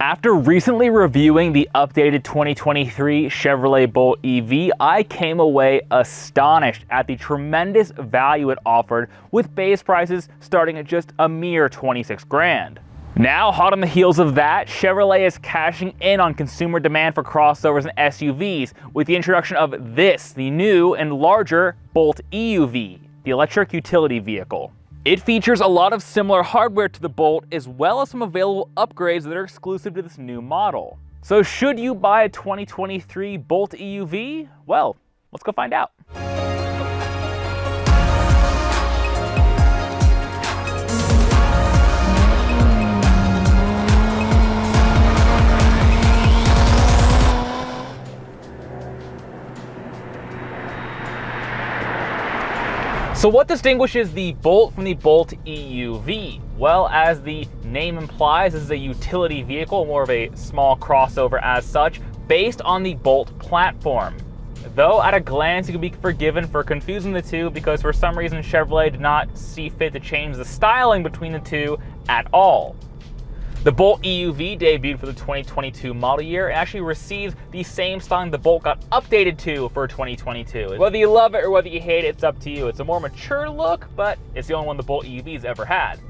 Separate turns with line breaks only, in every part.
After recently reviewing the updated 2023 Chevrolet Bolt EV, I came away astonished at the tremendous value it offered, with base prices starting at just a mere 26 grand. Now, hot on the heels of that, Chevrolet is cashing in on consumer demand for crossovers and SUVs with the introduction of this, the new and larger Bolt EUV, the electric utility vehicle. It features a lot of similar hardware to the Bolt, as well as some available upgrades that are exclusive to this new model. So should you buy a 2023 Bolt EUV? Well, let's go find out. So what distinguishes the Bolt from the Bolt EUV? Well, as the name implies, this is a utility vehicle, more of a small crossover as such, based on the Bolt platform. Though at a glance you can be forgiven for confusing the two because for some reason Chevrolet did not see fit to change the styling between the two at all. The Bolt EUV debuted for the 2022 model year and actually received the same styling the Bolt got updated to for 2022. Whether you love it or whether you hate it, it's up to you. It's a more mature look, but it's the only one the Bolt EUV's ever had.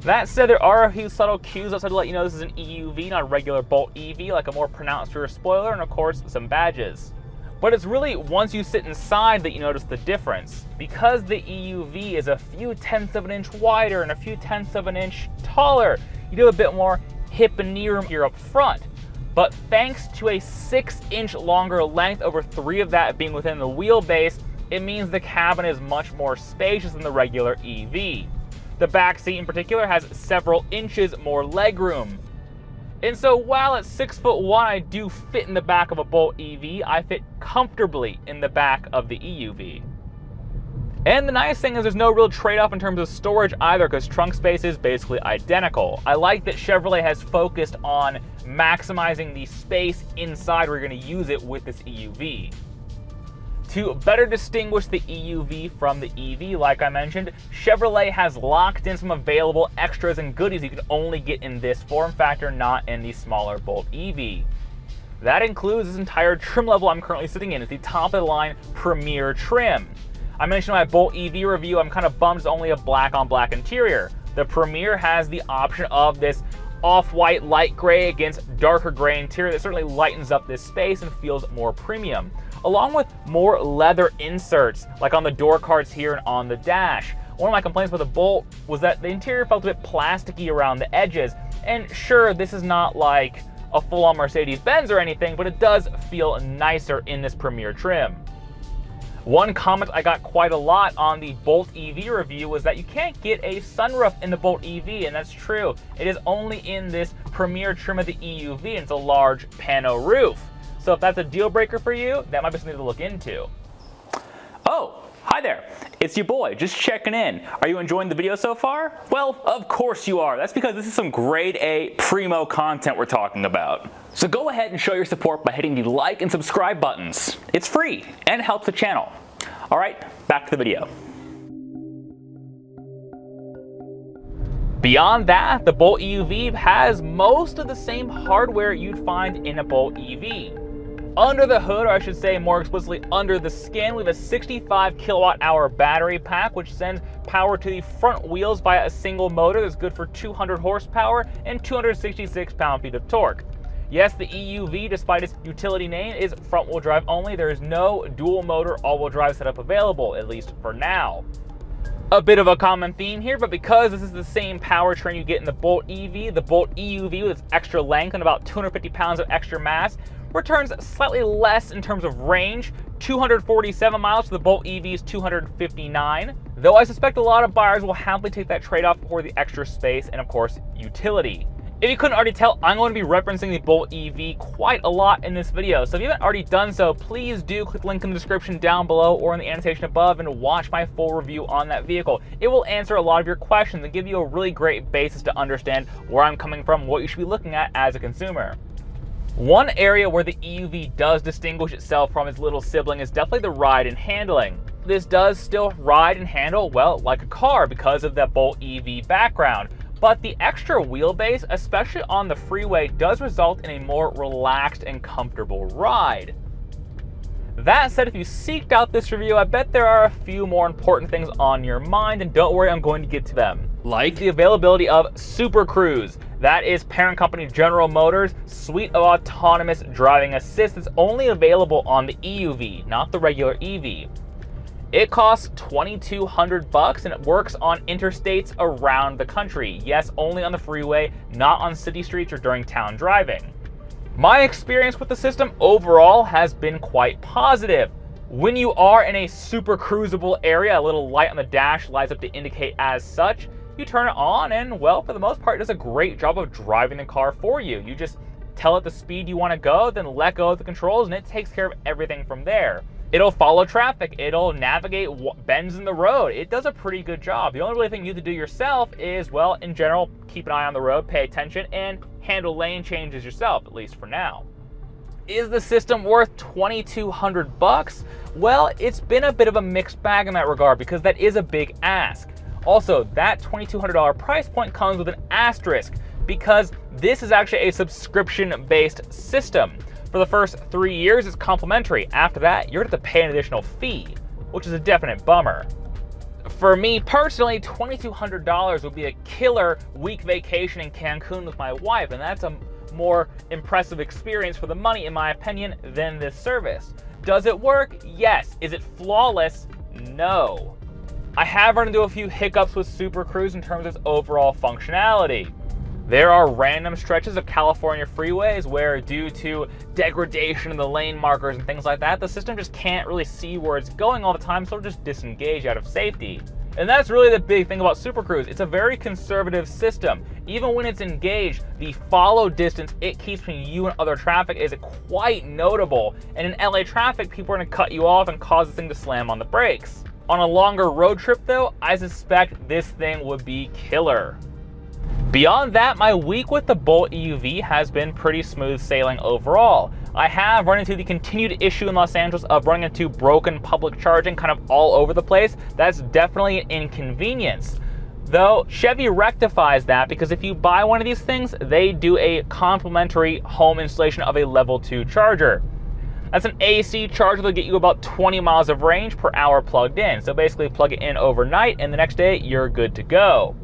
That said, there are a few subtle cues outside to let you know this is an EUV, not a regular Bolt EV, like a more pronounced rear spoiler and of course some badges. But it's really once you sit inside that you notice the difference. Because the EUV is a few tenths of an inch wider and a few tenths of an inch taller, you do a bit more hip and knee room here up front. But thanks to a 6-inch longer length, over 3 of that being within the wheelbase, it means the cabin is much more spacious than the regular EV. The back seat in particular has several inches more legroom. And so while at 6'1", I do fit in the back of a Bolt EV, I fit comfortably in the back of the EUV. And the nice thing is there's no real trade-off in terms of storage either, because trunk space is basically identical. I like that Chevrolet has focused on maximizing the space inside where you're going to use it with this EUV. To better distinguish the EUV from the EV, like I mentioned, Chevrolet has locked in some available extras and goodies you can only get in this form factor, not in the smaller Bolt EV. That includes this entire trim level I'm currently sitting in. It's the top-of-the-line Premier trim. I mentioned in my Bolt EV review, I'm kind of bummed it's only a black-on-black interior. The Premier has the option of this off-white light gray against darker gray interior that certainly lightens up this space and feels more premium, along with more leather inserts, like on the door cards here and on the dash. One of my complaints with the Bolt was that the interior felt a bit plasticky around the edges, and sure, this is not like a full-on Mercedes-Benz or anything, but it does feel nicer in this Premier trim. One comment I got quite a lot on the Bolt EV review was that you can't get a sunroof in the Bolt EV, and that's true. It is only in this Premier trim of the EUV, and it's a large pano roof. So if that's a deal breaker for you, that might be something to look into. Oh, hi there. It's your boy, just checking in. Are you enjoying the video so far? Well, of course you are. That's because this is some grade A primo content we're talking about. So go ahead and show your support by hitting the like and subscribe buttons. It's free and it helps the channel. All right, back to the video. Beyond that, the Bolt EUV has most of the same hardware you'd find in a Bolt EV. Under the hood, or I should say more explicitly under the skin, we have a 65 kilowatt-hour battery pack which sends power to the front wheels via a single motor that's good for 200 horsepower and 266 pound-feet of torque. Yes, the EUV, despite its utility name, is front-wheel drive only. There is no dual-motor all-wheel drive setup available, at least for now. A bit of a common theme here, but because this is the same powertrain you get in the Bolt EV, the Bolt EUV with its extra length and about 250 pounds of extra mass returns slightly less in terms of range, 247 miles to the Bolt EV's 259, though I suspect a lot of buyers will happily take that trade-off for the extra space and of course utility. If you couldn't already tell, I'm going to be referencing the Bolt EV quite a lot in this video, so if you haven't already done so, please do click the link in the description down below or in the annotation above and watch my full review on that vehicle. It will answer a lot of your questions and give you a really great basis to understand where I'm coming from, what you should be looking at as a consumer. One area where the EUV does distinguish itself from its little sibling is definitely the ride and handling. This does still ride and handle, well, like a car because of that Bolt EV background. But the extra wheelbase, especially on the freeway, does result in a more relaxed and comfortable ride. That said, if you seeked out this review, I bet there are a few more important things on your mind, and don't worry, I'm going to get to them. Like the availability of Super Cruise. That is parent company General Motors' suite of autonomous driving assist that's only available on the EUV, not the regular EV. It costs $2,200 and it works on interstates around the country. Yes, only on the freeway, not on city streets or during town driving. My experience with the system overall has been quite positive. When you are in a super cruisable area, a little light on the dash lights up to indicate as such. You turn it on and, well, for the most part, it does a great job of driving the car for you. You just tell it the speed you want to go, then let go of the controls, and it takes care of everything from there. It'll follow traffic, it'll navigate bends in the road. It does a pretty good job. The only really thing you have to do yourself is, well, in general, keep an eye on the road, pay attention, and handle lane changes yourself, at least for now. Is the system worth $2,200? Well, it's been a bit of a mixed bag in that regard because that is a big ask. Also, that $2,200 price point comes with an asterisk because this is actually a subscription-based system. For the first 3 years, it's complimentary. After that, you're going to have to pay an additional fee, which is a definite bummer. For me personally, $2,200 would be a killer week vacation in Cancun with my wife, and that's a more impressive experience for the money, in my opinion, than this service. Does it work? Yes. Is it flawless? No. I have run into a few hiccups with Super Cruise in terms of its overall functionality. There are random stretches of California freeways where, due to degradation of the lane markers and things like that, the system just can't really see where it's going all the time, so it'll just disengage out of safety. And that's really the big thing about Super Cruise. It's a very conservative system. Even when it's engaged, the follow distance it keeps between you and other traffic is quite notable. And in LA traffic, people are going to cut you off and cause the thing to slam on the brakes. On a longer road trip though, I suspect this thing would be killer. Beyond that, my week with the Bolt EUV has been pretty smooth sailing overall. I have run into the continued issue in Los Angeles of running into broken public charging kind of all over the place. That's definitely an inconvenience. Though Chevy rectifies that because if you buy one of these things, they do a complimentary home installation of a level 2 charger. That's an AC charger that'll get you about 20 miles of range per hour plugged in. So basically plug it in overnight and the next day you're good to go.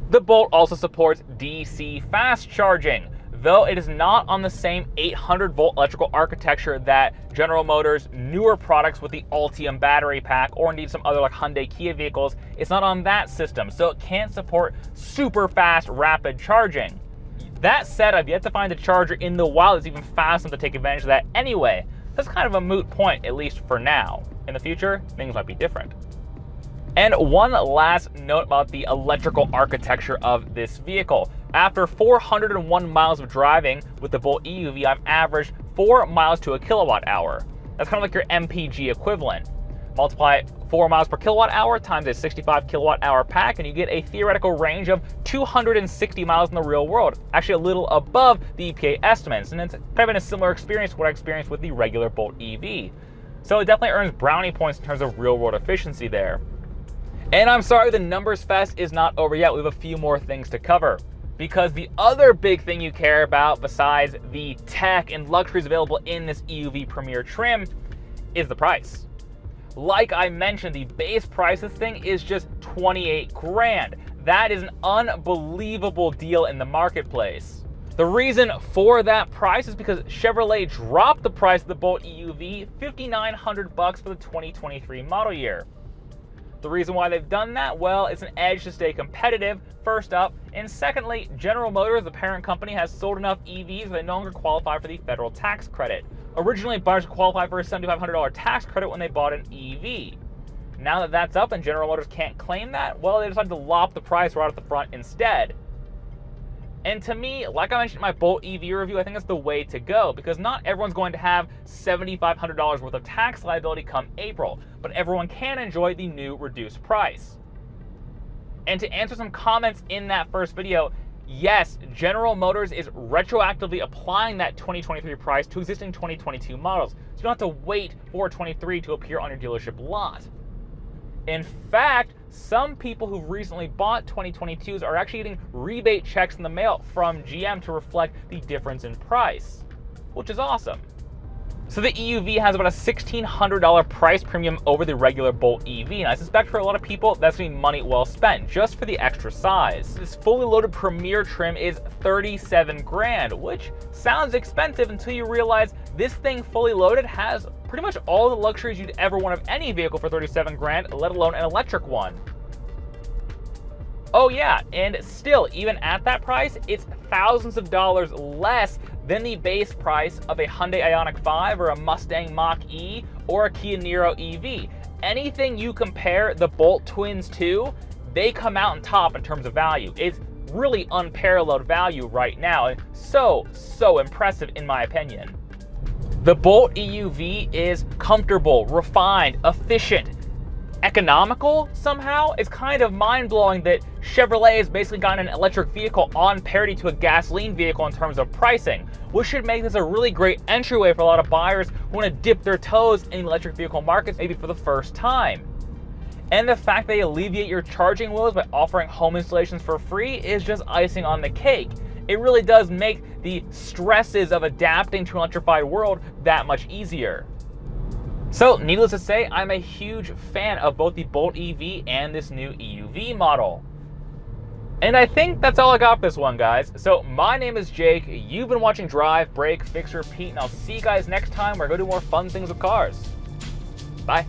The Bolt also supports DC fast charging, though it is not on the same 800-volt electrical architecture that General Motors' newer products with the Ultium battery pack, or indeed some other like Hyundai Kia vehicles. It's not on that system, so it can't support super fast rapid charging. That said, I've yet to find a charger in the wild that's even fast enough to take advantage of that anyway. That's kind of a moot point, at least for now. In the future, things might be different. And one last note about the electrical architecture of this vehicle. After 401 miles of driving with the Bolt EUV, I've averaged 4 miles to a kilowatt hour. That's kind of like your MPG equivalent. Multiply 4 miles per kilowatt hour times a 65 kilowatt hour pack, and you get a theoretical range of 260 miles in the real world. Actually, a little above the EPA estimates, and it's kind of been a similar experience to what I experienced with the regular Bolt EV. So it definitely earns brownie points in terms of real world efficiency there. And I'm sorry, the numbers fest is not over yet. We have a few more things to cover. Because the other big thing you care about, besides the tech and luxuries available in this EUV Premier trim, is the price. Like I mentioned, the base price of this thing is just 28 grand. That is an unbelievable deal in the marketplace. The reason for that price is because Chevrolet dropped the price of the Bolt EUV $5,900 for the 2023 model year. The reason why they've done that, well, it's an edge to stay competitive, first up, and secondly, General Motors, the parent company, has sold enough EVs that they no longer qualify for the federal tax credit. Originally, buyers qualified for a $7,500 tax credit when they bought an EV. Now that that's up and General Motors can't claim that, well, they decided to lop the price right at the front instead. And to me, like I mentioned in my Bolt EV review, I think that's the way to go because not everyone's going to have $7,500 worth of tax liability come April, but everyone can enjoy the new reduced price. And to answer some comments in that first video, yes, General Motors is retroactively applying that 2023 price to existing 2022 models, so you don't have to wait for 23 to appear on your dealership lot. In fact, some people who recently bought 2022s are actually getting rebate checks in the mail from GM to reflect the difference in price, which is awesome. So the EUV has about a $1,600 price premium over the regular Bolt EV, and I suspect for a lot of people that's going to be money well spent just for the extra size. This fully loaded Premier trim is 37 grand, which sounds expensive until you realize this thing fully loaded has pretty much all the luxuries you'd ever want of any vehicle for 37 grand, let alone an electric one. Oh yeah, and still, even at that price, it's thousands of dollars less than the base price of a Hyundai Ioniq 5 or a Mustang Mach-E or a Kia Niro EV. Anything you compare the Bolt twins to, they come out on top in terms of value. It's really unparalleled value right now, and so impressive in my opinion. The Bolt EUV is comfortable, refined, efficient, economical somehow. It's kind of mind-blowing that Chevrolet has basically gotten an electric vehicle on parity to a gasoline vehicle in terms of pricing, which should make this a really great entryway for a lot of buyers who want to dip their toes in the electric vehicle markets maybe for the first time. And the fact they alleviate your charging woes by offering home installations for free is just icing on the cake. It really does make the stresses of adapting to an electrified world that much easier. So, needless to say, I'm a huge fan of both the Bolt EV and this new EUV model. And I think that's all I got for this one, guys. So, my name is Jake, you've been watching Drive, Break, Fix, Repeat, and I'll see you guys next time where I go do more fun things with cars. Bye.